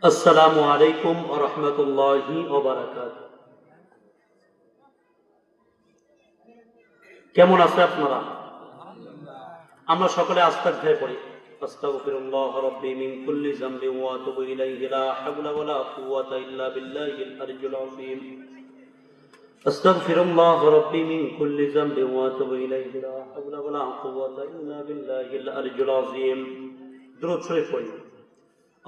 আসসালামু আলাইকুম ওয়া রাহমাতুল্লাহি ওয়া বারাকাতুহু। কেমন আছে আপনারা? আমরা সকলে আস্তাগফির পড়ি। আস্তাগফিরুল্লাহ রাব্বি মিন কুল্লি যামবি ওয়া আতুবু ইলাইহি লা হাওলা ওয়া লা কুওয়াতা ইল্লা বিল্লাহিল আলিয়্যিল আযীম। আস্তাগফিরুল্লাহ রাব্বি মিন কুল্লি যামবি ওয়া আতুবু ইলাইহি লা হাওলা ওয়া লা কুওয়াতা ইল্লা বিল্লাহিল আলিয়্যিল আযীম। দুরূদ শরীফ পড়ি।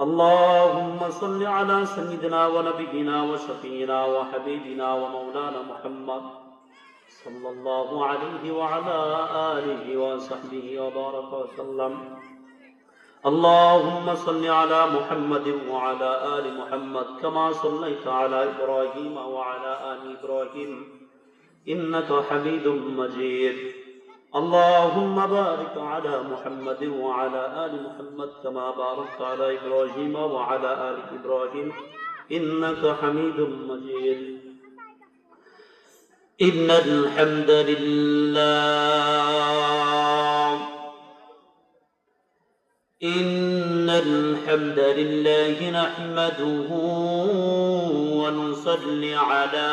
اللهم صل على سيدنا ونبينا وشفينا وحبيبنا ومولانا محمد صلى الله عليه وعلى آله وصحبه وبارك وسلم. اللهم صل على محمد وعلى آل محمد كما صليت على إبراهيم وعلى آل إبراهيم إنك حميد مجيد. اللهم بارك على محمد وعلى آل محمد كما باركت على إبراهيم وعلى آل إبراهيم إنك حميد مجيد. إن الحمد لله نحمده ونصلي على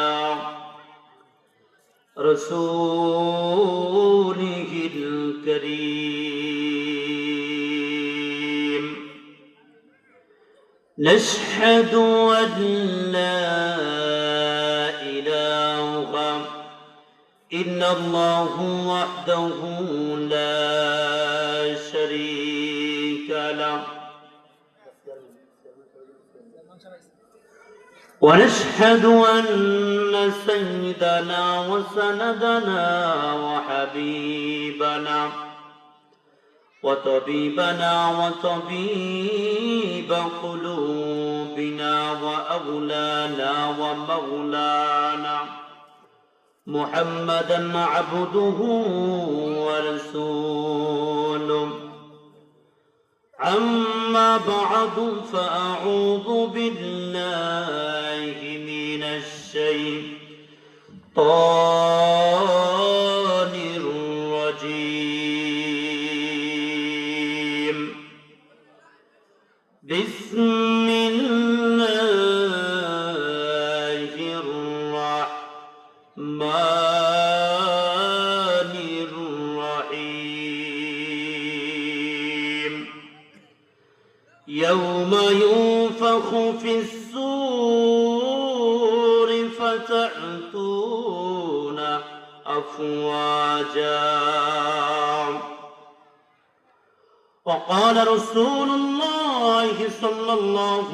رسوله الكريم. نشهد أن لا إله إلا الله وحده لا شريك له ونشهد أن سيدنا وسندنا وحبيبنا وطبيبنا وطبيب قلوبنا وأولانا ومولانا محمدا عبده ورسوله. أما بعد فأعوذ بالله من الشيطان الرجيم. بسم الله الرحمن الرحيم. يوم ينفخ في الصور فتأتون أفواجا. وقال رسول الله صلى الله